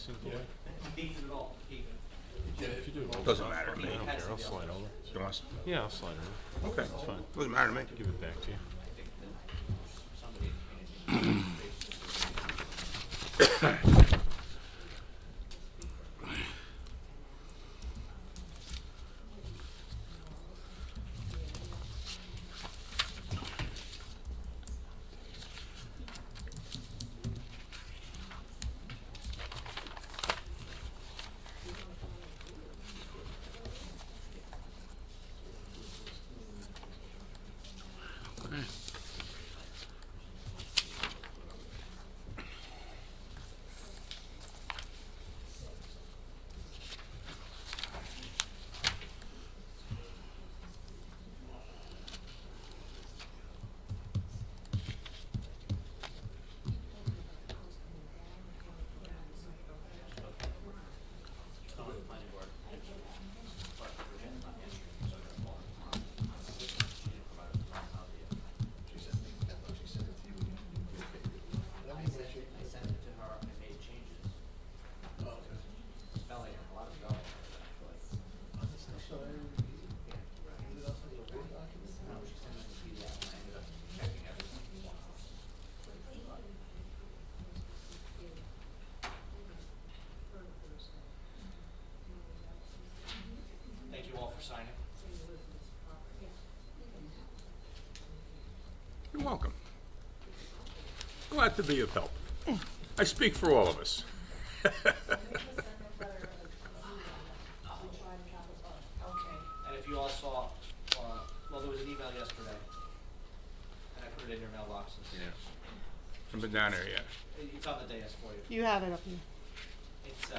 sink away? Keep it all. Keep it. Yeah, if you do. Doesn't matter to me. I don't care, I'll slide over. You want us- Yeah, I'll slide over. Okay, That's fine. doesn't matter to me. Give it back to you. Thank you all for signing. You're welcome. Glad to be of help. I speak for all of us. And if you all saw, well, there was an email yesterday, and I put it in your mailboxes. Yeah. Haven't been down there yet. It's on the dais for you. You have it up here. It's,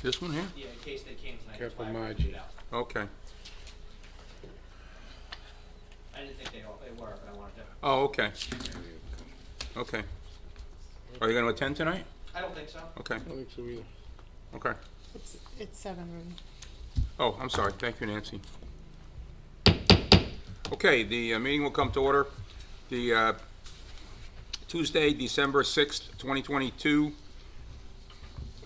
This one here? yeah, in case they came tonight. that's Careful why I printed margin. it out. Okay. I didn't think they were, but I wanted to. Oh, okay. Okay. Are you gonna attend tonight? I don't think so. Okay, I don't think so either. okay. It's 7, Rudy. Oh, I'm sorry. Thank you, Nancy. Okay, the meeting will come to order. The Tuesday, December 6th, 2022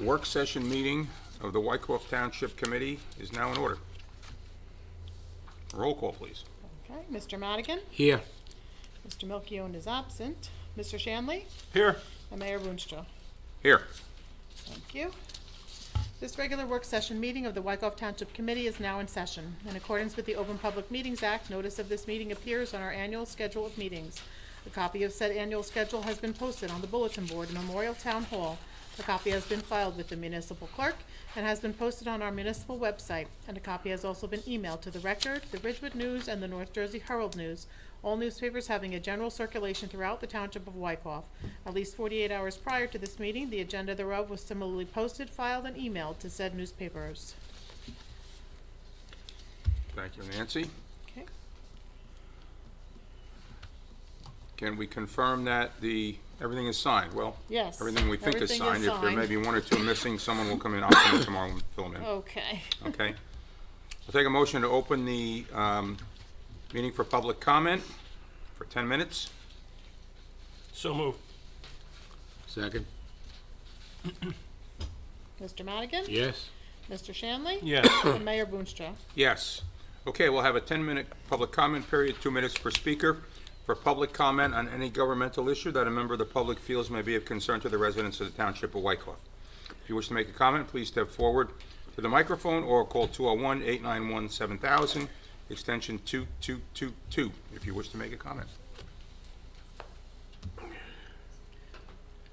work session meeting of the Wyckoff Township Committee is now in order. Roll call, please. Okay, Mr. Madigan? Here. Mr. Milkione is absent. Mr. Shanley? Here. And Mayor Boonstra. Here. Thank you. This regular work session meeting of the Wyckoff Township Committee is now in session. In accordance with the Open Public Meetings Act, notice of this meeting appears on our annual schedule of meetings. A copy of said annual schedule has been posted on the bulletin board in Memorial Town Hall. A copy has been filed with the municipal clerk and has been posted on our municipal website, and a copy has also been emailed to the Record, the Ridgewood News, and the North Jersey Herald News, all newspapers having a general circulation throughout the Township of Wyckoff. At least 48 hours prior to this meeting, the agenda thereof was similarly posted, filed, and emailed to said newspapers. Thank you, Nancy. Okay. Can we confirm that everything is signed? Well, Yes. everything we think is everything signed. If there may signed. be one or two missing, someone will come in. I'll come in tomorrow and fill them in. Okay. Okay? I'll take a motion to open the meeting for public comment for 10 minutes. So moved. Second. Mr. Madigan? Yes. Mr. Shanley? Yes. And Mayor Boonstra. Yes. Okay, we'll have a 10-minute public comment period, 2 minutes per speaker, for public comment on any governmental issue that a member of the public feels may be of concern to the residents of the Township of Wyckoff. If you wish to make a comment, please step forward to the microphone or call 201-891-7000, extension 2222, if you wish to make a comment.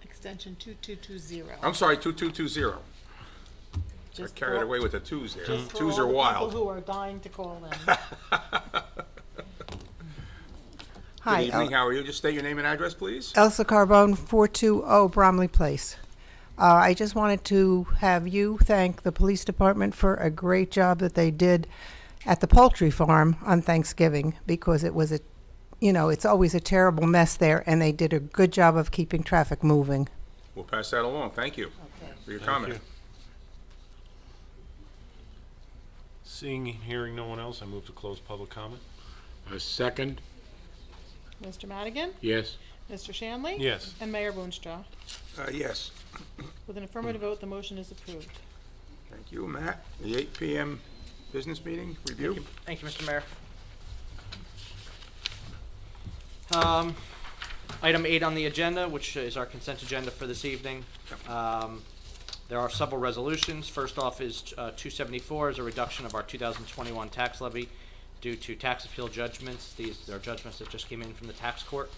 Extension 2220. I'm sorry, 2220. I Just carried for- away with the twos there. Just for Twos all are the wild. people who are dying to call in. Hi, Good evening, how are you? Just state your name and address, please. Elsa Carbone, 420 Bromley Place. I just wanted to have you thank the police department for a great job that they did at the poultry farm on Thanksgiving, because it was it's always a terrible mess there, and they did a good job of keeping traffic moving. We'll pass that along. Thank you for your comment. you. Seeing and hearing no one else, I move to close public comment. A second. Mr. Madigan? Yes. Mr. Shanley? Yes. And Mayor Boonstra. Yes. With an affirmative vote, the motion is approved. Thank you, Matt. The 8 PM business meeting review. Thank you, Mr. Mayor. Item 8 on the agenda, which is our consent agenda for this evening. There are several resolutions. First off is 274 is a reduction of our 2021 tax levy due to tax appeal judgments. These are judgments that just came in from the tax court.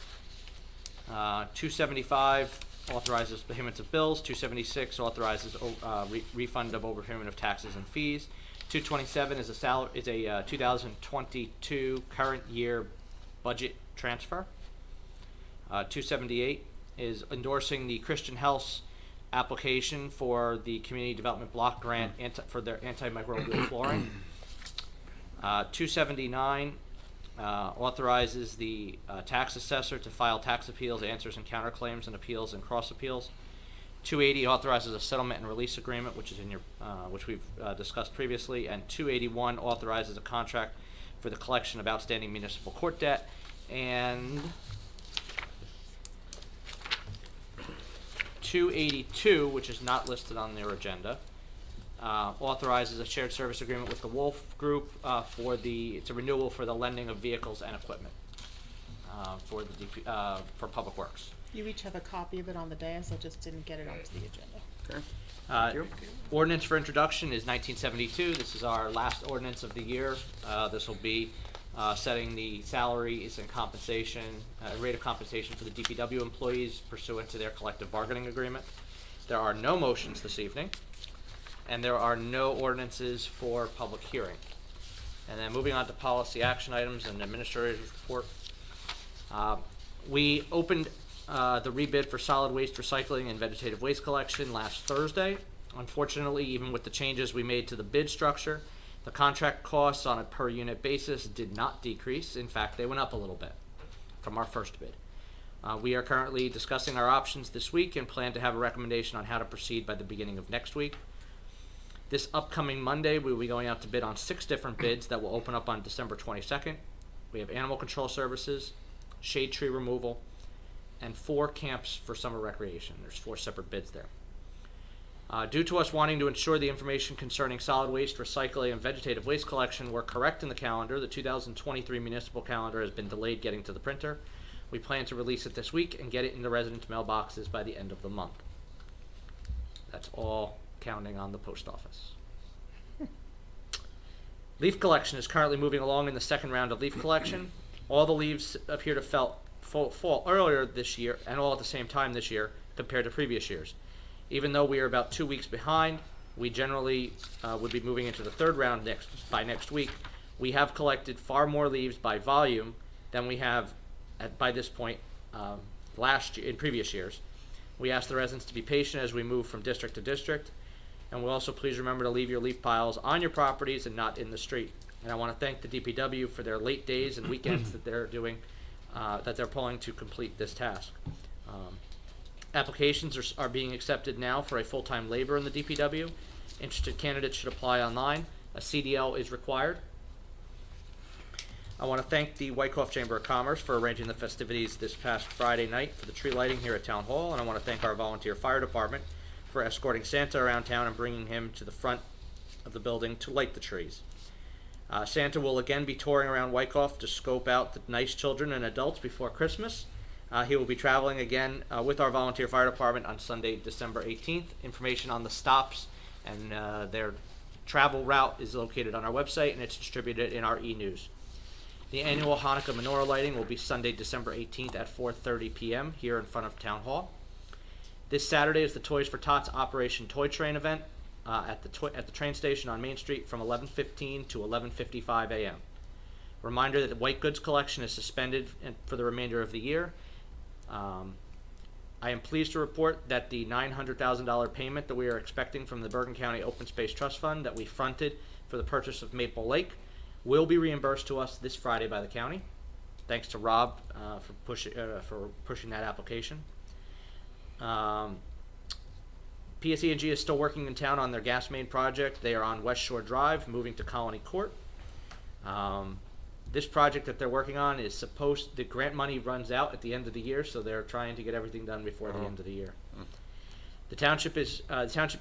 275 authorizes payments of bills. 276 authorizes refund of overpayment of taxes and fees. 227 is a 2022 current year budget transfer. 278 is endorsing the Christian Health application for the Community Development Block Grant for their antimicrobial flooring. 279 authorizes the tax assessor to file tax appeals, answers and counterclaims, and appeals and cross appeals. 280 authorizes a settlement and release agreement, which is in your which we've discussed previously, and 281 authorizes a contract for the collection of outstanding municipal court debt, and 282, which is not listed on their agenda, authorizes a shared service agreement with the Wolf Group it's a renewal for the lending of vehicles and equipment for the for Public Works. You each have a copy of it on the dais. I just didn't get it onto the agenda. Okay. Thank you. Ordinance for introduction is 1972. This is our last ordinance of the year. This will be setting the salaries and compensation, rate of compensation for the DPW employees pursuant to their collective bargaining agreement. There are no motions this evening, and there are no ordinances for public hearing. And then moving on to policy action items and administrator's report. We opened the rebid for solid waste recycling and vegetative waste collection last Thursday. Unfortunately, even with the changes we made to the bid structure, the contract costs on a per unit basis did not decrease. In fact, they went up a little bit from our first bid. We are currently discussing our options this week and plan to have a recommendation on how to proceed by the beginning of next week. This upcoming Monday, we will be going out to bid on 6 different bids that will open up on December 22nd. We have animal control services, shade tree removal, and 4 camps for summer recreation. There's 4 separate bids there. Due to us wanting to ensure the information concerning solid waste, recycling, and vegetative waste collection were correct in the calendar, the 2023 municipal calendar has been delayed getting to the printer. We plan to release it this week and get it in the residents' mailboxes by the end of the month. That's all counting on the post office. Leaf collection is currently moving along in the second round of leaf collection. All the leaves appear to fall earlier this year and all at the same time this year compared to previous years. Even though we are about 2 weeks behind, we generally would be moving into the third round by next week. We have collected far more leaves by volume than we have by this point in previous years. We ask the residents to be patient as we move from district to district, and we'll also please remember to leave your leaf piles on your properties and not in the street. And I want to thank the DPW for their late days and weekends that they're doing, that they're pulling to complete this task. Applications are being accepted now for a full-time labor in the DPW. Interested candidates should apply online. A CDL is required. I want to thank the Wyckoff Chamber of Commerce for arranging the festivities this past Friday night for the tree lighting here at Town Hall, and I want to thank our volunteer fire department for escorting Santa around town and bringing him to the front of the building to light the trees. Santa will again be touring around Wyckoff to scope out the nice children and adults before Christmas. He will be traveling again with our volunteer fire department on Sunday, December 18th. Information on the stops and their travel route is located on our website, and it's distributed in our e-news. The annual Hanukkah menorah lighting will be Sunday, December 18th at 4:30 p.m. here in front of Town Hall. This Saturday is the Toys for Tots Operation Toy Train event at the train station on Main Street from 11:15 to 11:55 a.m. Reminder that the white goods collection is suspended for the remainder of the year. I am pleased to report that the $900,000 payment that we are expecting from the Bergen County Open Space Trust Fund that we fronted for the purchase of Maple Lake will be reimbursed to us this Friday by the county. Thanks to Rob for pushing that application. PSE&G is still working in town on their gas main project. They are on West Shore Drive, moving to Colony Court. This project that they're working on is the grant money runs out at the end of the year, so they're trying to get everything done before the end of the year. The township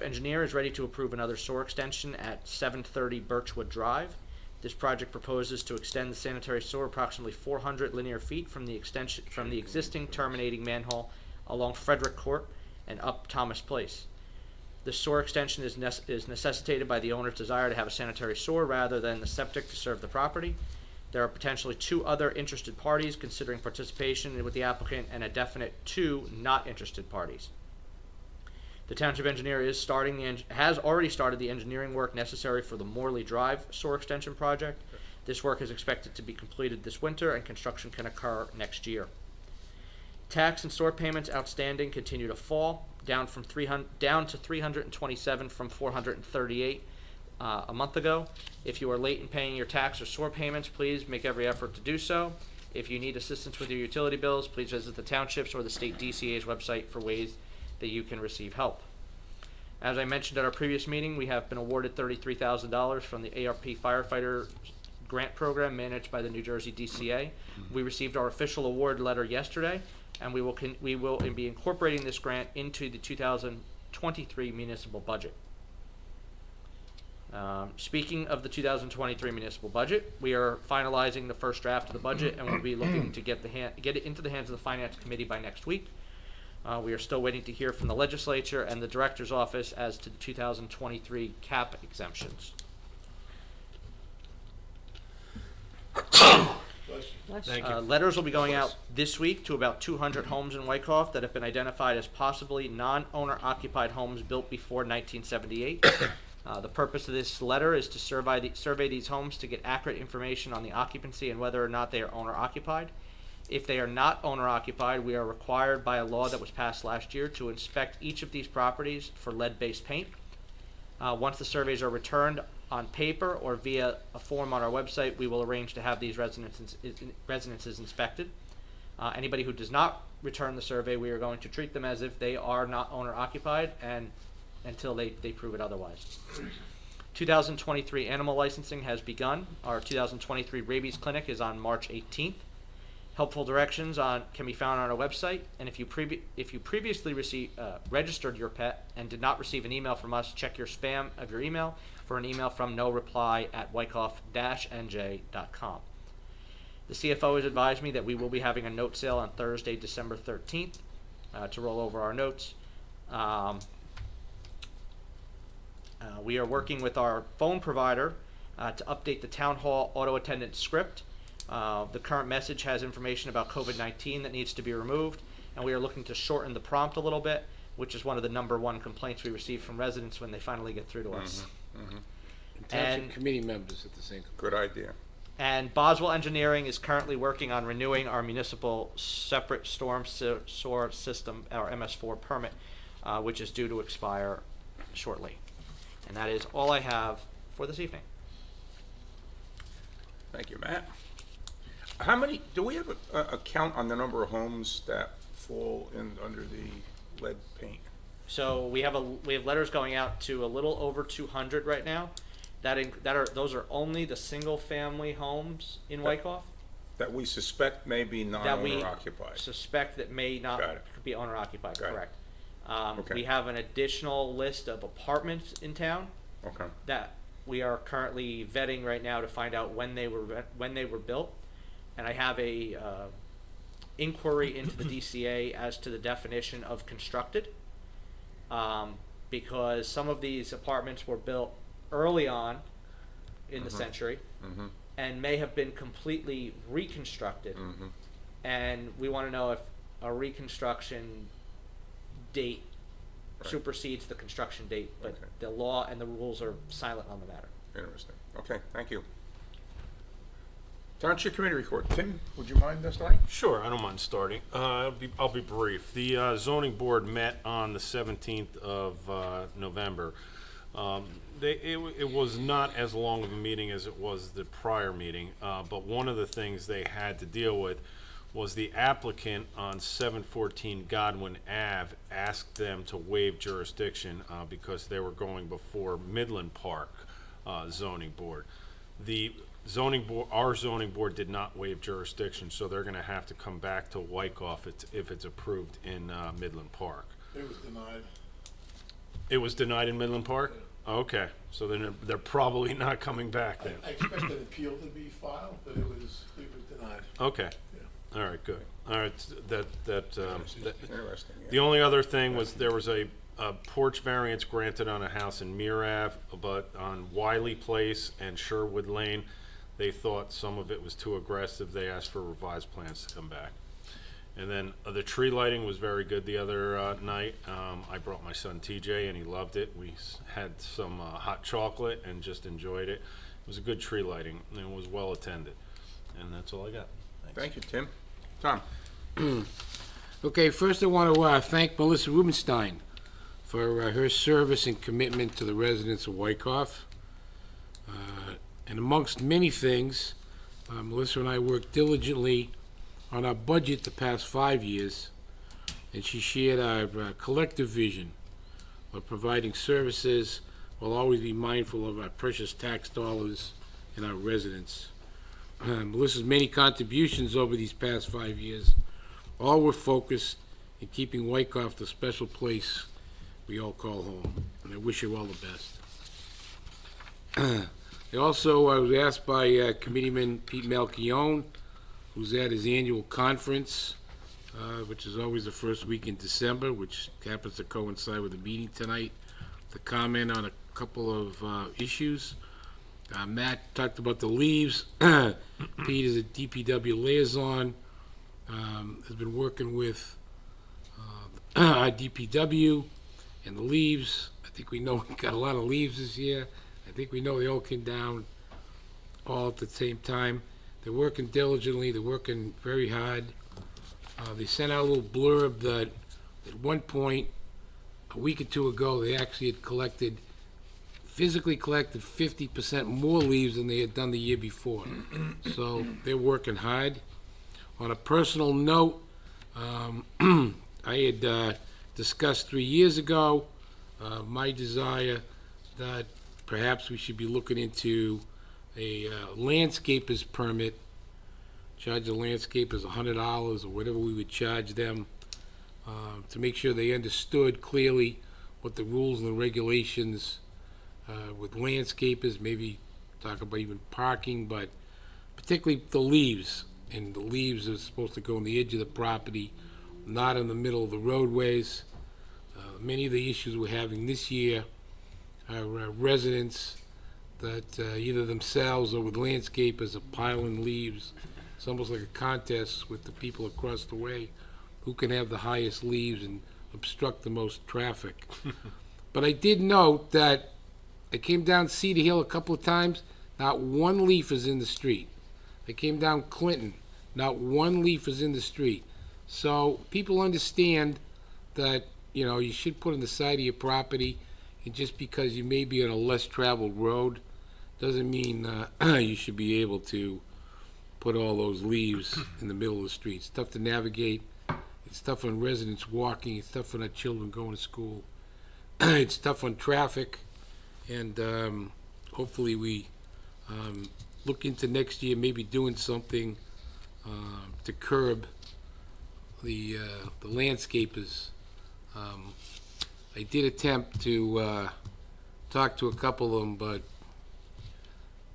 engineer is ready to approve another sewer extension at 730 Birchwood Drive. This project proposes to extend the sanitary sewer approximately 400 linear feet from the existing terminating manhole along Frederick Court and up Thomas Place. The sewer extension is necessitated by the owner's desire to have a sanitary sewer rather than the septic to serve the property. There are potentially 2 other interested parties considering participation with the applicant and a definite 2 not interested parties. The township engineer has already started the engineering work necessary for the Morley Drive sewer extension project. This work is expected to be completed this winter and construction can occur next year. Tax and sewer payments outstanding continue to fall, down to 327 from 438 a month ago. If you are late in paying your tax or sewer payments, please make every effort to do so. If you need assistance with your utility bills, please visit the township's or the state DCA's website for ways that you can receive help. As I mentioned at our previous meeting, we have been awarded $33,000 from the ARP firefighter grant program managed by the New Jersey DCA. We received our official award letter yesterday, and we will be incorporating this grant into the 2023 municipal budget. Speaking of the 2023 municipal budget, we are finalizing the first draft of the budget, and we'll be looking to get it into the hands of the Finance Committee by next week. We are still waiting to hear from the legislature and the director's office as to the 2023 cap exemptions. Letters will be going out this week to about 200 homes in Wyckoff that have been identified as possibly non-owner occupied homes built before 1978. The purpose of this letter is to survey these homes to get accurate information on the occupancy and whether or not they are owner occupied. If they are not owner occupied, we are required by a law that was passed last year to inspect each of these properties for lead-based paint. Once the surveys are returned on paper or via a form on our website, we will arrange to have these residences inspected. Anybody who does not return the survey, we are going to treat them as if they are not owner occupied and until they prove it otherwise. 2023 animal licensing has begun. Our 2023 rabies clinic is on March 18th. Helpful directions can be found on our website, and if you previously registered your pet and did not receive an email from us, check your spam of your email for an email from noreply@wyckoff-nj.com. The CFO has advised me that we will be having a note sale on Thursday, December 13th, to roll over our notes. We are working with our phone provider to update the town hall auto attendant script. The current message has information about COVID-19 that needs to be removed, and we are looking to shorten the prompt a little bit, which is one of the #1 complaints we receive from residents when they finally get through to us. Township committee members at the same. Good idea. And Boswell Engineering is currently working on renewing our municipal separate storm sewer system, our MS4 permit, which is due to expire shortly. And that is all I have for this evening. Thank you, Matt. Do we have a count on the number of homes that fall under the lead paint? So we have letters going out to a little over 200 right now. Those are only the single family homes in Wyckoff That we suspect may be that we non-owner occupied. suspect that may not Got it. be owner occupied. Got it. Correct. Okay. We have an additional list of apartments in town Okay. that we are currently vetting right now to find out when they were built, and I have a inquiry into the DCA as to the definition of constructed, because some of these apartments were built early on in the century and may have been completely reconstructed, and we want to know if a reconstruction date supersedes the construction date, but Okay. the law and the rules are silent on the matter. Interesting. Okay, thank you. Township committee report. Tim, would you mind starting? Sure, I don't mind starting. I'll be brief. The zoning board met on the 17th of November. It was not as long of a meeting as it was the prior meeting, but one of the things they had to deal with was the applicant on 714 Godwin Ave asked them to waive jurisdiction because they were going before Midland Park zoning board. The zoning board, our zoning board did not waive jurisdiction, so they're gonna have to come back to Wykoff if it's approved in Midland Park. It was denied. It was denied in Midland Park? Okay, so then they're probably not coming back then. I expect an appeal to be filed, but it was denied. Okay, Yeah. all right, good. All right, Interesting, the only other thing was there was a porch variance granted on a house in Mere Ave, but on Wiley Place and Sherwood Lane, they thought some of it was too aggressive. They asked for revised plans to come back. And then the tree lighting was very good the other night. I brought my son TJ and he loved it. We had some hot chocolate and just enjoyed it. It was a good tree lighting and it was well attended. And that's all I got. Thanks. Thank you, Tim. Tom? Okay, first I want to thank Melissa Rubenstein for her service and commitment to the residents of Wykoff. And amongst many things, Melissa and I worked diligently on our budget the past 5 years, and she shared our collective vision of providing services while always be mindful of our precious tax dollars and our residents. Melissa's many contributions over these past 5 years all were focused in keeping Wykoff the special place we all call home, and I wish her all the best. I was asked by Committeeman Pete Malchione, who's at his annual conference, which is always the first week in December, which happens to coincide with the meeting tonight, to comment on a couple of issues. Matt talked about the leaves. Pete is a DPW liaison, has been working with our DPW and the leaves. I think we know we got a lot of leaves this year. I think we know they all came down all at the same time. They're working diligently, they're working very hard. They sent out a little blurb that at one point, a week or two ago, they actually had physically collected 50% more leaves than they had done the year before. So they're working hard. On a personal note, I had discussed 3 years ago my desire that perhaps we should be looking into a landscaper's permit, charge the landscapers $100 or whatever we would charge them, to make sure they understood clearly what the rules and the regulations with landscapers, maybe talk about even parking, but particularly the leaves. And the leaves are supposed to go on the edge of the property, not in the middle of the roadways. Many of the issues we're having this year are residents that either themselves or with landscapers are piling leaves. It's almost like a contest with the people across the way who can have the highest leaves and obstruct the most traffic. But I did note that I came down Cedar Hill a couple of times, not one leaf is in the street. I came down Clinton, not one leaf is in the street. So people understand that, you should put on the side of your property, and just because you may be on a less traveled road doesn't mean you should be able to put all those leaves in the middle of the street. It's tough to navigate. It's tough on residents walking. It's tough on our children going to school. It's tough on traffic. And hopefully we look into next year, maybe doing something to curb the landscapers. I did attempt to talk to a couple of them, but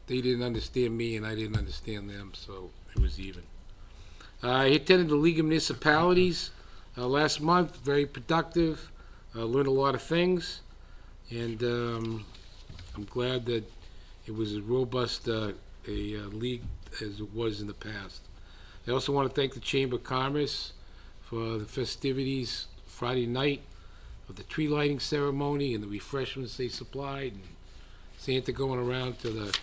they didn't understand me and I didn't understand them, so it was even. I attended the League of Municipalities last month, very productive, learned a lot of things, and I'm glad that it was as robust a league as it was in the past. I also want to thank the Chamber of Commerce for the festivities Friday night of the tree lighting ceremony and the refreshments they supplied, and Santa going around to the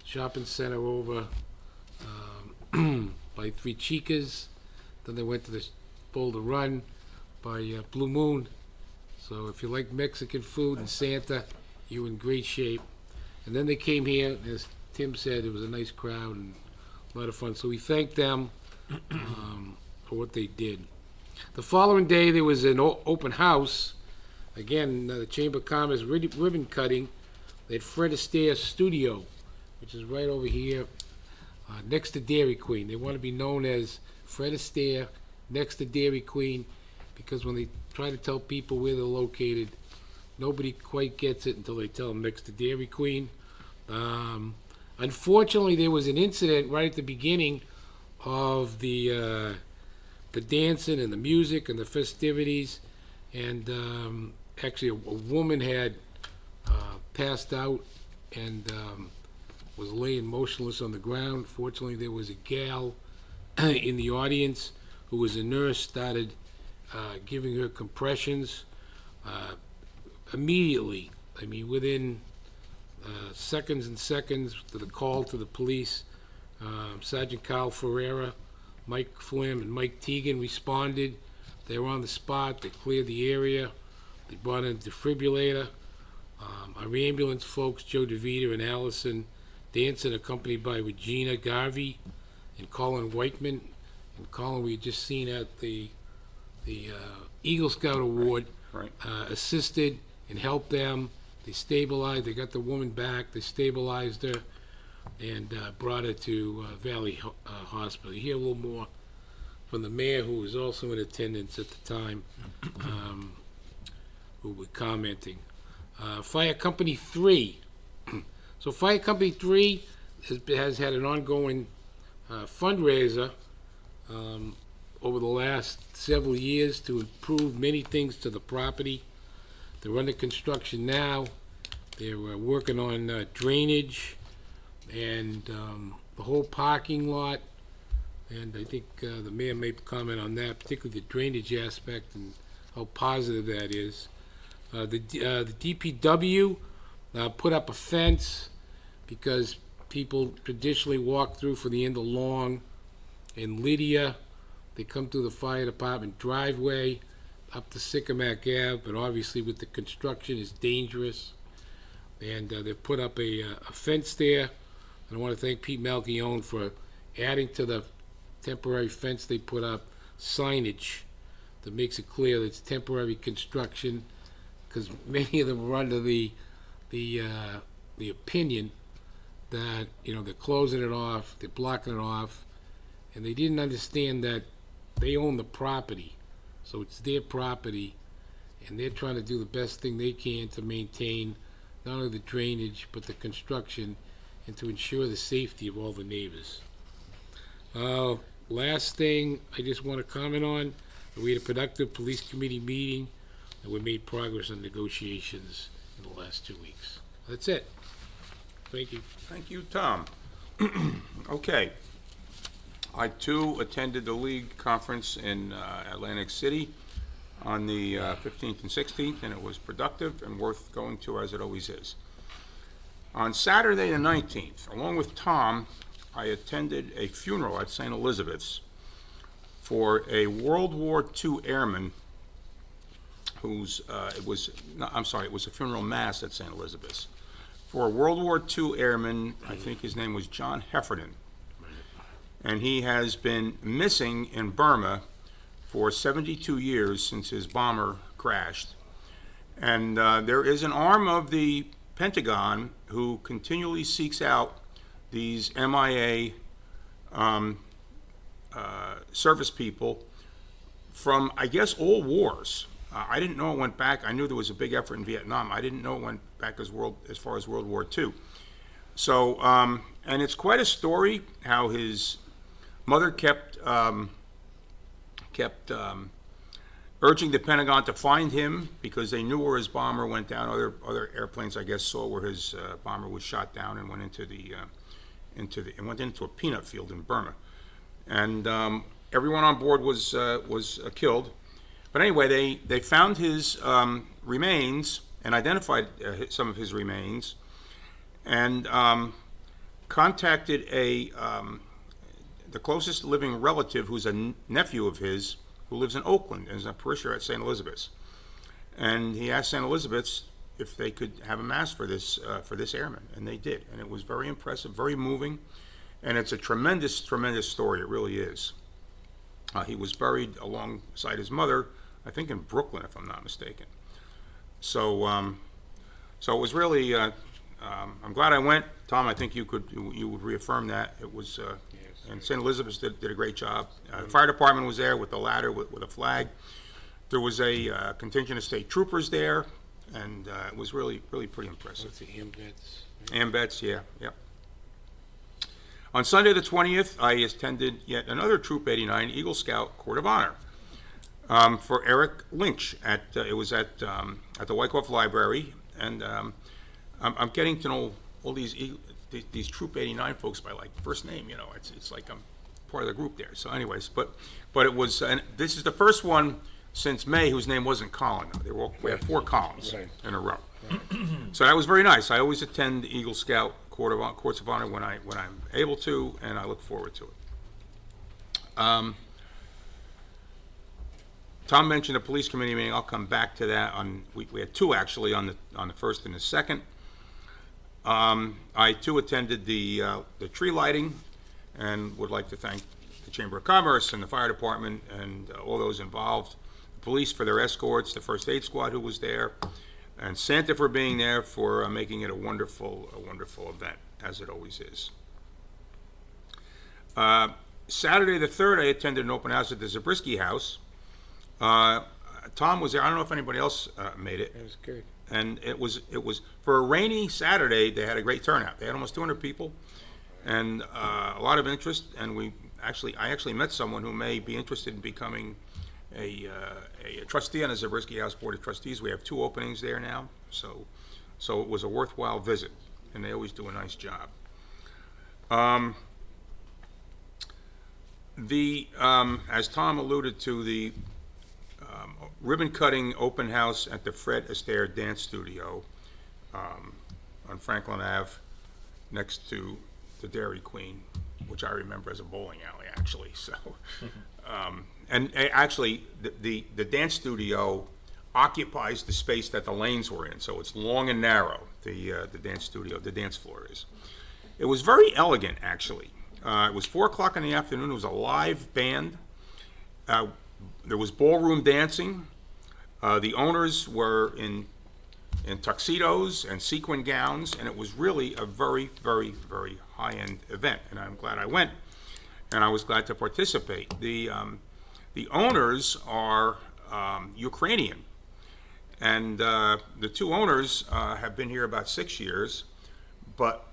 shopping center over by Three Chicas. Then they went to the Boulder Run by Blue Moon. So if you like Mexican food and Santa, you're in great shape. And then they came here, and as Tim said, it was a nice crowd and a lot of fun. So we thank them for what they did. The following day, there was an open house. Again, the Chamber of Commerce ribbon cutting. They had Fred Astaire's studio which is right over here, next to Dairy Queen. They want to be known as Fred Astaire, next to Dairy Queen, because when they try to tell people where they're located, nobody quite gets it until they tell them next to Dairy Queen. Unfortunately, there was an incident right at the beginning of the dancing and the music and the festivities, and actually a woman had passed out and was laying motionless on the ground. Fortunately, there was a gal in the audience who was a nurse, started giving her compressions immediately. I mean, within seconds and seconds to the call to the police, Sergeant Carl Ferreira, Mike Flim, and Mike Teagan responded. They were on the spot. They cleared the area. They brought in a defibrillator. Our ambulance folks, Joe DeVita and Allison Danson, accompanied by Regina Garvey and Colin Whiteman. And Colin, we had just seen at the Eagle Scout Award, Right. assisted and helped them. They stabilized. They got the woman back. They stabilized her and brought her to Valley Hospital. You hear a little more from the mayor, who was also in attendance at the time, who were commenting. Fire Company 3. So Fire Company 3 has had an ongoing fundraiser over the last several years to improve many things to the property. They're under construction now. They're working on drainage and the whole parking lot. And I think the mayor may comment on that, particularly the drainage aspect and how positive that is. The DPW put up a fence because people traditionally walk through for the end of Long and Lydia. They come through the fire department driveway up to Sycamac Ave, but obviously with the construction, it's dangerous. And they've put up a fence there. And I want to thank Pete Malchione for adding to the temporary fence they put up signage that makes it clear that it's temporary construction, because many of them were under the opinion that, you know, they're closing it off, they're blocking it off, and they didn't understand that they own the property, so it's their property, and they're trying to do the best thing they can to maintain not only the drainage, but the construction, and to ensure the safety of all the neighbors. Last thing I just want to comment on, we had a productive police committee meeting, and we made progress on negotiations in the last 2 weeks. That's it. Thank you. Thank you, Tom. Okay. I, too, attended the league conference in Atlantic City on the 15th and 16th, and it was productive and worth going to, as it always is. On Saturday the 19th, along with Tom, I attended a funeral at St. Elizabeth's for a World War II airman whose, it was a funeral mass at St. Elizabeth's. For a World War II airman, I think his name was John Heffernan. And he has been missing in Burma for 72 years since his bomber crashed. And there is an arm of the Pentagon who continually seeks out these MIA service people from, I guess, all wars. I didn't know it went back. I knew there was a big effort in Vietnam. I didn't know it went back as far as World War II. So, and it's quite a story how his mother kept urging the Pentagon to find him because they knew where his bomber went down. Other airplanes, I guess, saw where his bomber was shot down and went into a peanut field in Burma. And everyone on board was killed. But anyway, they found his remains and identified some of his remains, and contacted the closest living relative, who's a nephew of his, who lives in Oakland and is a parishioner at St. Elizabeth's. And he asked St. Elizabeth's if they could have a mass for this airman, and they did. And it was very impressive, very moving, and it's a tremendous, tremendous story. It really is. He was buried alongside his mother, I think in Brooklyn, if I'm not mistaken. So it was really, I'm glad I went. Tom, I think you would reaffirm that. It was, and St. Elizabeth's did a great job. The fire department was there with the ladder with a flag. There was a contingent of state troopers there, and it was really pretty impressive. What's the AMVETS? Ambets, yeah. On Sunday the 20th, I attended yet another Troop 89 Eagle Scout Court of Honor for Eric Lynch. It was at the Wyckoff Library, and I'm getting to know all these Troop 89 folks by like first name. You know, it's like I'm part of the group there. So, anyways, but it was, and this is the first one since May whose name wasn't Colin. We had 4 Collins in a row. So that was very nice. I always attend the Eagle Scout Courts of Honor when I'm able to, and I look forward to it. Tom mentioned a police committee meeting. I'll come back to that. We had 2 actually on the first and the second. I too attended the tree lighting, and would like to thank the Chamber of Commerce and the fire department and all those involved, the police for their escorts, the first aid squad who was there, and Santa for being there for making it a wonderful event, as it always is. Saturday the 3rd, I attended an open house at the Zabriskie House. Tom was there. I don't know if anybody else made it. That was good. And it was for a rainy Saturday. They had a great turnout. They had almost 200 people, and a lot of interest. And I actually met someone who may be interested in becoming a trustee on the Zabriskie House Board of Trustees. We have 2 openings there now, so it was a worthwhile visit, and they always do a nice job. As Tom alluded to, the ribbon cutting open house at the Fred Astaire Dance Studio on Franklin Ave, next to the Dairy Queen, which I remember as a bowling alley, actually. So, and actually, the dance studio occupies the space that the lanes were in, so it's long and narrow. The dance studio, the dance floor is. It was very elegant, actually. It was 4 o'clock in the afternoon. It was a live band. There was ballroom dancing. The owners were in tuxedos and sequin gowns, and it was really a very, very, very high-end event. And I'm glad I went, and I was glad to participate. The owners are Ukrainian, and the 2 owners have been here about 6 years, but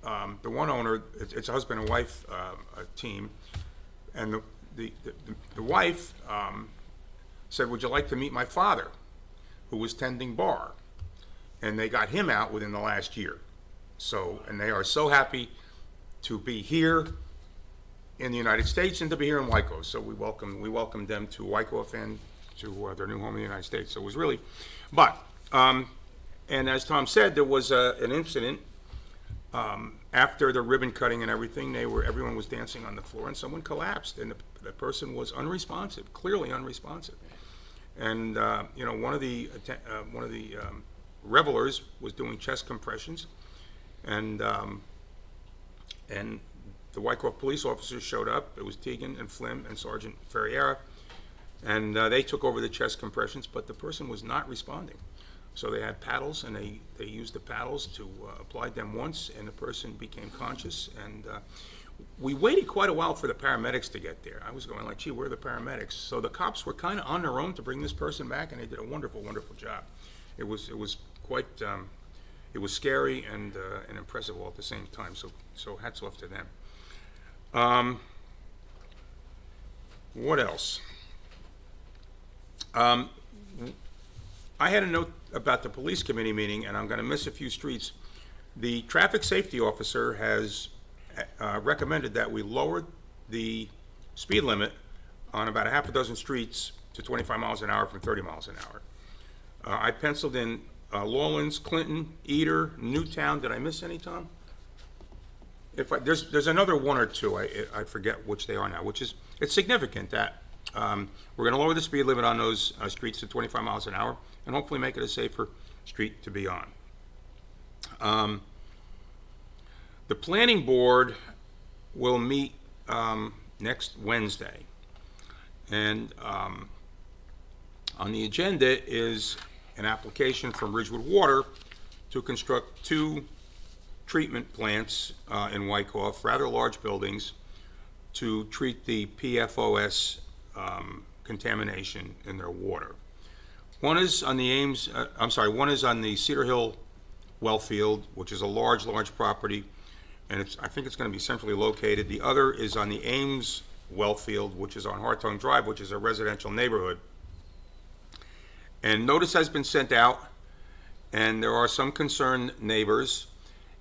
the one owner, it's a husband and wife team, and the wife said, "Would you like to meet my father, who was tending bar?" And they got him out within the last year. So, and they are so happy to be here in the United States and to be here in Wyckoff. So we welcomed them to Wyckoff and to their new home in the United States. So it was really, but and as Tom said, there was an incident after the ribbon cutting and everything. Everyone was dancing on the floor, and someone collapsed, and the person was unresponsive, clearly unresponsive. And one of the revelers was doing chest compressions, and the Wyckoff police officers showed up. It was Teagan and Flynn and Sergeant Ferriera, and they took over the chest compressions, but the person was not responding. So they had paddles, and they used the paddles to apply them once, and the person became conscious. And we waited quite a while for the paramedics to get there. I was going like, gee, where are the paramedics? So the cops were kind of on their own to bring this person back, and they did a wonderful, wonderful job. It was quite, it was scary and impressive all at the same time. So hats off to them. What else? I had a note about the police committee meeting, and I'm going to miss a few streets. The traffic safety officer has recommended that we lower the speed limit on about a half a dozen streets to 25 miles an hour from 30 miles an hour. I penciled in Lawlands, Clinton, Eder, Newtown. Did I miss any, Tom? There's another 1 or 2. I forget which they are now. It's significant that we're going to lower the speed limit on those streets to 25 miles an hour, and hopefully make it a safer street to be on. The planning board will meet next Wednesday, and on the agenda is an application from Ridgewood Water to construct 2 treatment plants in Wyckoff, rather large buildings, to treat the PFOS contamination in their water. One is on the one is on the Cedar Hill well field, which is a large property, and I think it's going to be centrally located. The other is on the Ames well field, which is on Hartung Drive, which is a residential neighborhood. And notice has been sent out, and there are some concerned neighbors.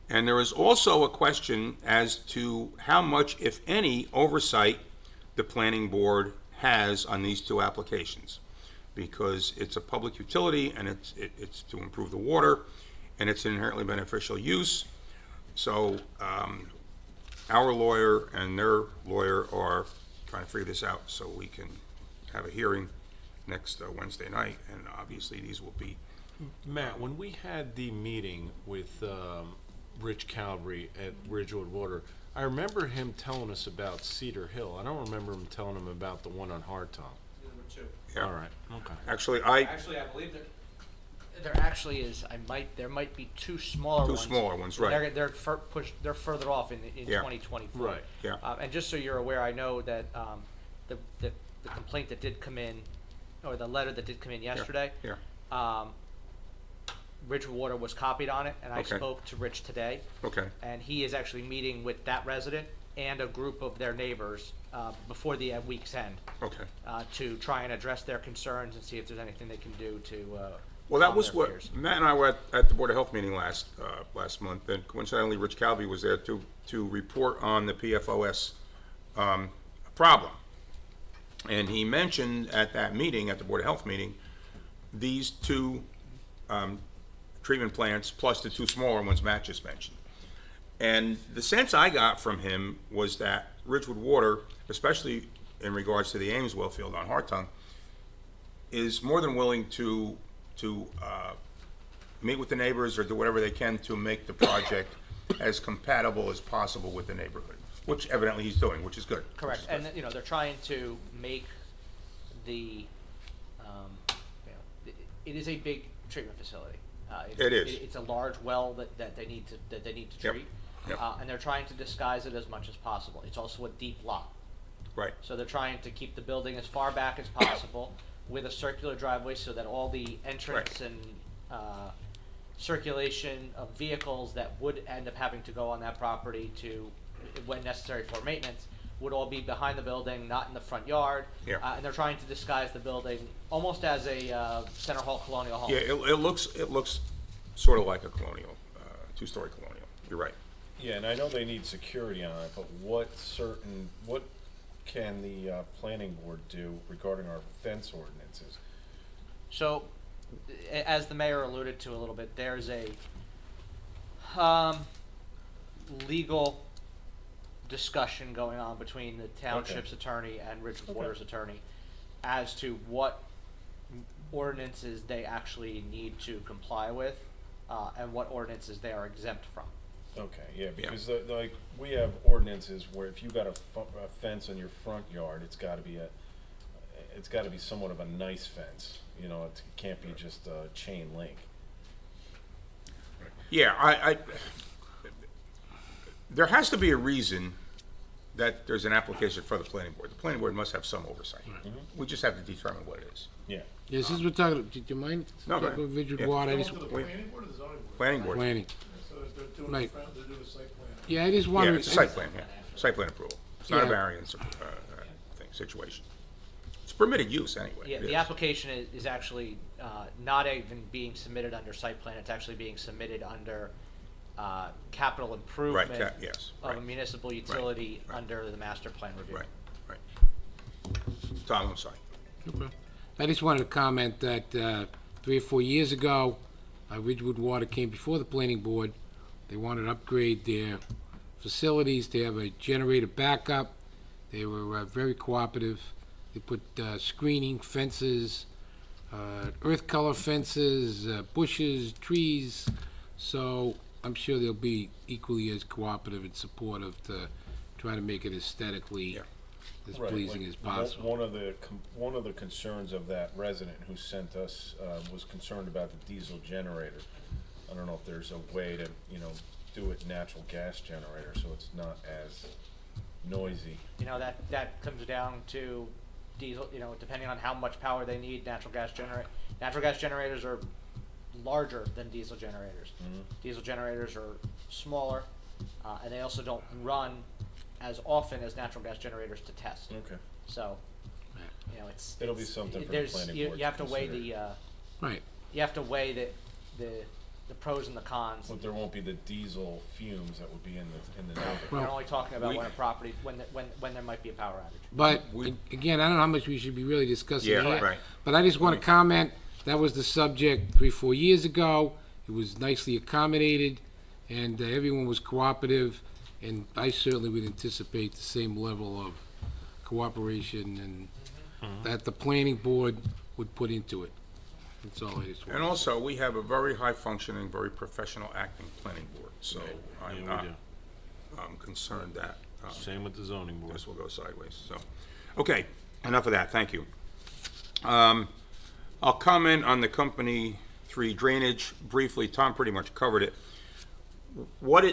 And there is also a question as to how much, if any, oversight the planning board has on these two applications. Because it's a public utility, and it's to improve the water, and it's an inherently beneficial use. So our lawyer and their lawyer are trying to figure this out so we can have a hearing next Wednesday night, and obviously these will be. Matt, when we had the meeting with Rich Calvary at Ridgewood Water, I remember him telling us about Cedar Hill. I don't remember him telling him about the one on Hartung. Yeah. All right, okay. Actually, I believe that there actually is. There might be two smaller ones. Two smaller ones, right. They're further off in Yeah. 2024. Right. Yeah. And just so you're aware, I know that the complaint that did come in, or the letter that did come in yesterday. Yeah. Ridgewood Water was copied on it, and I Okay. spoke to Rich today. Okay. And he is actually meeting with that resident and a group of their neighbors before the week's end Okay. to try and address their concerns and see if there's anything they can do to Well, that calm was their what fears. Matt and I were at the Board of Health meeting last month, and coincidentally, Rich Calvey was there to report on the PFOS problem. And he mentioned at that meeting, at the Board of Health meeting, these two treatment plants plus the two smaller ones Matt just mentioned. And the sense I got from him was that Ridgewood Water, especially in regards to the Ames well field on Hartung, is more than willing to meet with the neighbors or do whatever they can to make the project as compatible as possible with the neighborhood, which evidently he's doing, which is good. Correct, Which is good. and they're trying to make the, it is a big treatment facility. It is. It's a large well that they need to Yep. treat, Yep. and they're trying to disguise it as much as possible. It's also a deep lot, Right. so they're trying to keep the building as far back as possible with a circular driveway so that all the entrance Right. and circulation of vehicles that would end up having to go on that property to, when necessary for maintenance, would all be behind the building, not in the front yard. Yeah. And they're trying to disguise the building almost as a Center Hall colonial home. Yeah, it looks sort of like a colonial, two-story colonial. You're right. Yeah, and I know they need security on it, but what can the planning board do regarding our fence ordinances? So, as the mayor alluded to a little bit, there's a legal discussion going on between the township's attorney and Ridgewood Water's attorney as to what ordinances they actually need to comply with and what ordinances they are exempt from. Okay, yeah, because like, we have ordinances where if you got a fence on your front yard, it's gotta be somewhat of a nice fence, you know, it can't be just a chain link. Yeah, I there has to be a reason that there's an application for the planning board. The planning board must have some oversight. We just have to determine what it is. Yeah. Yeah, since we're talking, do you mind? No, go Talking ahead. about Ridgewood Yeah. Water, I Going just, to the planning board or the zoning board? Planning board. planning. So they're doing Right. they're doing a site plan. Yeah, I just Yeah, wanted. it's a site plan, yeah. Site plan approval. It's not a Yeah. variance situation. It's permitted use anyway. Yeah, It the is. application is actually not even being submitted under site plan, it's actually being submitted under capital improvement yes, of a right. municipal utility right. under the master plan review. Right, right. Tom, I'm sorry. Okay. I just wanted to comment that 3 or 4 years ago, Ridgewood Water came before the planning board. They wanted to upgrade their facilities, to have a generator backup. They were very cooperative. They put screening, fences, earth color fences, bushes, trees. So I'm sure they'll be equally as cooperative and supportive to try to make it aesthetically Yeah. as Right, pleasing like, as possible. One of the concerns of that resident who sent us was concerned about the diesel generator. I don't know if there's a way to, do it natural gas generator, so it's not as noisy. That comes down to diesel, depending on how much power they need, natural gas generators are larger than diesel generators. Diesel generators are smaller, and they also don't run as often as natural gas generators to test. Okay. So, It'll be something for the there's, planning you board have to to weigh consider. Right. you have to weigh the pros and the cons. But there won't be the diesel fumes that would be in the number. We're only talking about we- when a property, when there might be a power outage. But, again, I don't know how much we should be really discussing Yeah, here. right. But I just want to comment, that was the subject 3-4 years ago. It was nicely accommodated, and everyone was cooperative, and I certainly would anticipate the same level of cooperation and that the planning board would put into it. That's all I just And want. also, we have a very high-functioning, very professional acting planning board, so Yeah, I'm we not do. concerned that Same with the zoning board. this will go sideways, so. Okay, enough of that, thank you. I'll comment on the Company 3 drainage briefly. Tom pretty much covered it. What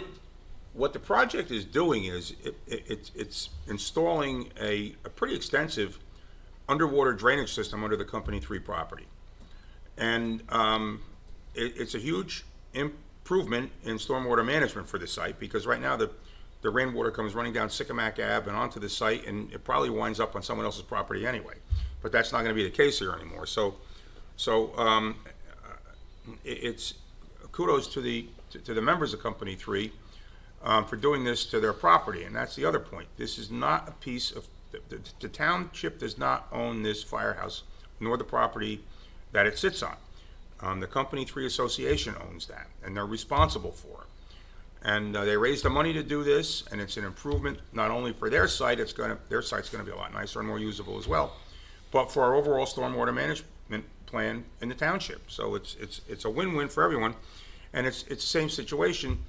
the project is doing is, it's installing a pretty extensive underwater drainage system under the Company 3 property. And it's a huge improvement in stormwater management for the site, because right now the rainwater comes running down Sycamac Ave and onto the site, and it probably winds up on someone else's property anyway. But that's not gonna be the case here anymore. So it's kudos to the members of Company 3 for doing this to their property, and that's the other point. This is not a piece of, the township does not own this firehouse, nor the property that it sits on. The Company 3 Association owns that, and they're responsible for it. And they raised the money to do this, and it's an improvement not only for their site, their site's gonna be a lot nicer and more usable as well, but for our overall stormwater management plan in the township. So it's a win-win for everyone, and it's the same situation.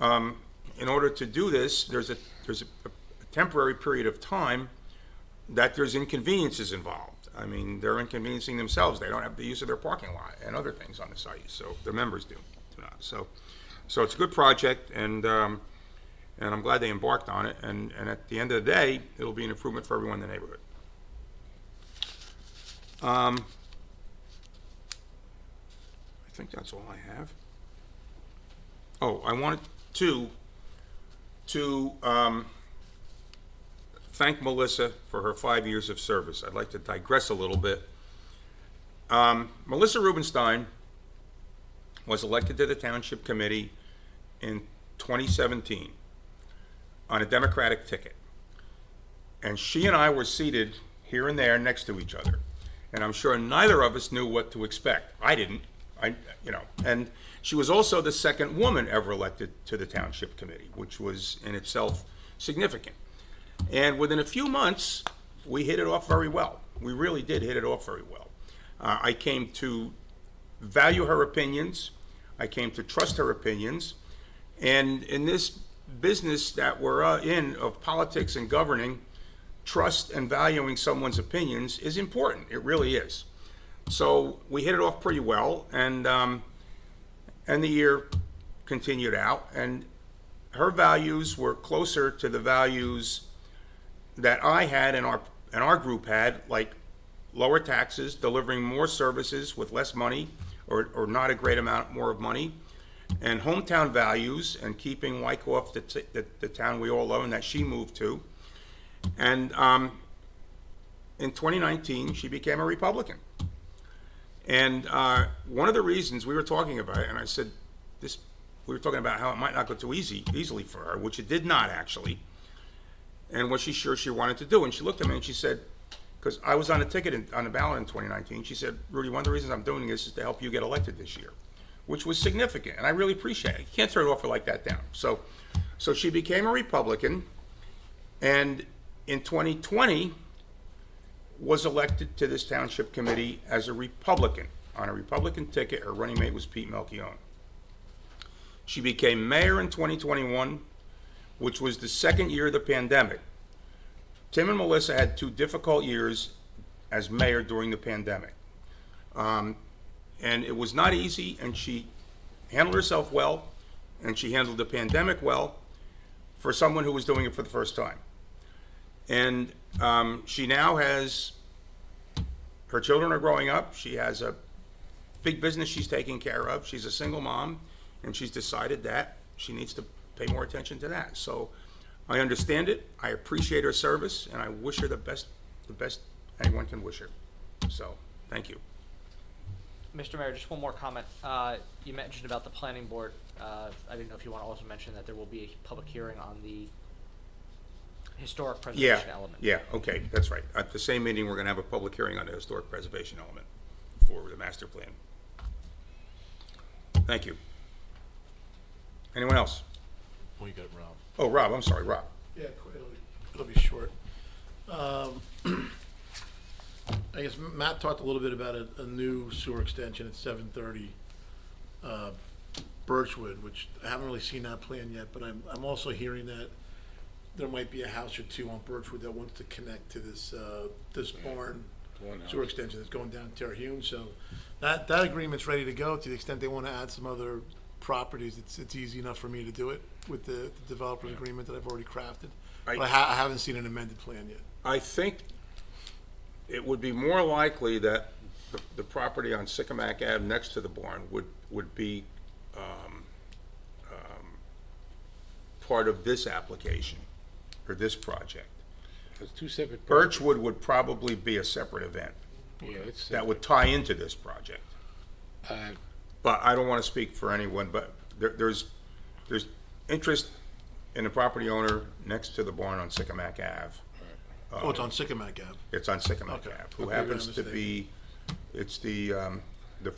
In order to do this, there's a temporary period of time that there's inconveniences involved. I mean, they're inconveniencing themselves. They don't have the use of their parking lot and other things on the site, so the members do not. So it's a good project, and I'm glad they embarked on it, and at the end of the day, it'll be an improvement for everyone in the neighborhood. I think that's all I have. Oh, I wanted to thank Melissa for her 5 years of service. I'd like to digress a little bit. Melissa Rubenstein was elected to the Township Committee in 2017 on a Democratic ticket. And she and I were seated here and there next to each other. And I'm sure neither of us knew what to expect. I didn't. And she was also the second woman ever elected to the Township Committee, which was in itself significant. And within a few months, we hit it off very well. We really did hit it off very well. I came to value her opinions. I came to trust her opinions. And in this business that we're in of politics and governing, trust and valuing someone's opinions is important. It really is. So we hit it off pretty well, and the year continued out, and her values were closer to the values that I had and our group had, like lower taxes, delivering more services with less money, or not a great amount more of money, and hometown values, and keeping Wyckoff the town we all love and that she moved to. And in 2019, she became a Republican. And one of the reasons we were talking about it, and I said this, we were talking about how it might not go too easily for her, which it did not actually, and was she sure she wanted to do. And she looked at me and she said, because I was on the ticket on the ballot in 2019, she said, Rudy, one of the reasons I'm doing this is to help you get elected this year, which was significant, and I really appreciate it. You can't throw it off like that down. So she became a Republican, and in 2020, was elected to this Township Committee as a Republican. On a Republican ticket, her running mate was Pete Melchione. She became mayor in 2021, which was the second year of the pandemic. Tim and Melissa had 2 difficult years as mayor during the pandemic. And it was not easy, and she handled herself well, and she handled the pandemic well for someone who was doing it for the first time. And she now has, her children are growing up, she has a big business she's taking care of, she's a single mom, and she's decided that she needs to pay more attention to that. So I understand it, I appreciate her service, and I wish her the best anyone can wish her. So, thank you. Mr. Mayor, just one more comment. You mentioned about the planning board. I didn't know if you want to also mention that there will be a public hearing on the historic Yeah, preservation element. yeah, okay, that's right. At the same meeting, we're gonna have a public hearing on the historic preservation element for the master plan. Thank you. Anyone else? We got Rob. Oh, Rob, I'm sorry, Rob. Yeah, it'll be short. I guess Matt talked a little bit about a new sewer extension at 730 Birchwood, which I haven't really seen that plan yet, but I'm also hearing that there might be a house or two on Birchwood that wants to connect to this barn sewer extension that's going down Terhune. So that agreement's ready to go. To the extent they want to add some other properties, it's easy enough for me to do it with the developer's agreement that I've already crafted. But I haven't seen an amended plan yet. I think it would be more likely that the property on Sycamac Ave next to the barn would be part of this application, or this project. It's two separate projects. Birchwood would probably be a separate event Yeah, it's that would tie into this project. But I don't want to speak for anyone, but there's interest in the property owner next to the barn on Sycamac Ave. Oh, it's on Sycamac Ave. It's on Sycamac Okay. Ave, who Okay, happens you're to mistaken. be, it's the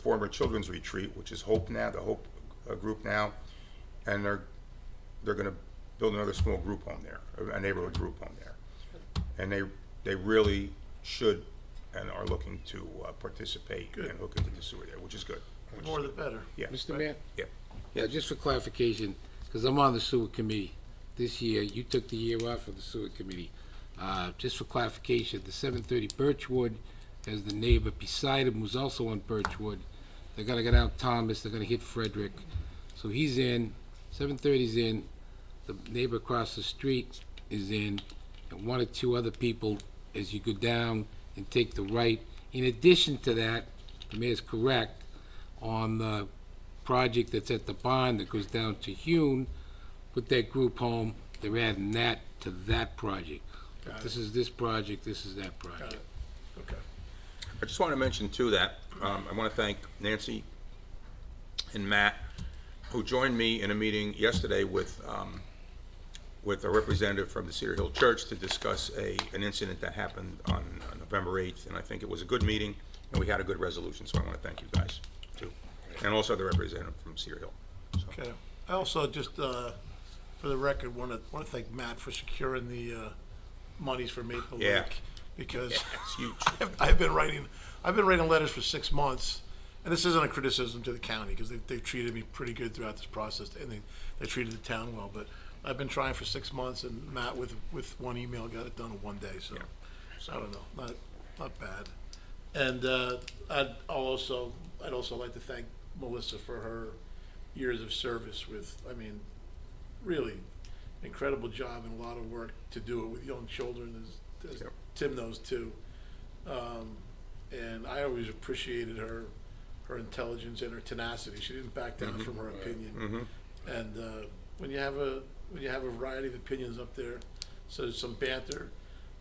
former Children's Retreat, which is Hope now, the Hope group now, and they're gonna build another small group home there, a neighborhood group home there. And they really should and are looking to participate Good. and hook into the sewer there, which is good. The more the better. Yeah. Mr. Mayor? Yeah. Yeah, just for clarification, because I'm on the sewer committee this year, you took the year off of the sewer committee. Just for clarification, the 730 Birchwood, as the neighbor beside him who's also on Birchwood, they're gonna get out Thomas, they're gonna hit Frederick. So he's in, 730's in, the neighbor across the street is in, and one or two other people as you go down and take the right. In addition to that, the mayor's correct, on the project that's at the barn that goes down to Hune, with that group home, they're adding that to that project. Got This is this project, this is that Got project. it. Okay. I just want to mention too that, I want to thank Nancy and Matt, who joined me in a meeting yesterday with a representative from the Cedar Hill Church to discuss an incident that happened on November 8th, and I think it was a good meeting, and we had a good resolution, so I want to thank you guys, too. And also the representative from Cedar Hill. So, Okay. I also just, for the record, want to thank Matt for securing the monies for Maple Yeah. Lake, because it's huge. I've been writing letters for 6 months, and this isn't a criticism to the county, because they've treated me pretty good throughout this process, and they treated the town well, but I've been trying for 6 months, and Matt, with one email, got it done in 1 day, so, I don't know, not bad. And I'd also like to thank Melissa for her years of service with, I mean, really incredible job and a lot of work to do it with young children, as Yep. Tim knows too. And I always appreciated her intelligence and her tenacity. She didn't back down from her opinion. And when you have a variety of opinions up there, so there's some banter,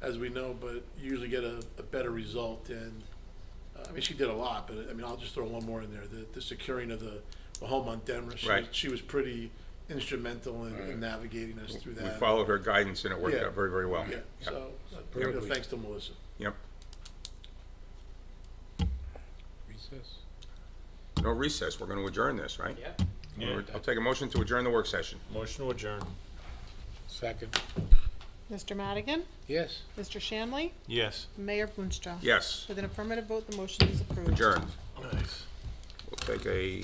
as we know, but you usually get a better result. And I mean, she did a lot, but I mean, I'll just throw one more in there: the securing of the home on Denver. Right. She was pretty instrumental in navigating us through We that. followed her guidance, and it worked Yeah. out very, very well. Yeah. Yep. So Perfectly. thanks to Melissa. Yep. Recess? No recess, we're going to adjourn this, right? Yeah. I'll take a motion to adjourn the work session. Motion to adjourn. Second? Mr. Madigan? Yes? Mr. Shanley? Yes. Mayor Boonstra? Yes, With an affirmative vote, the motion is approved. adjourned. Nice. We'll take a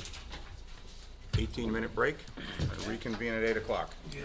18-minute break and reconvene at 8 o'clock. Yeah.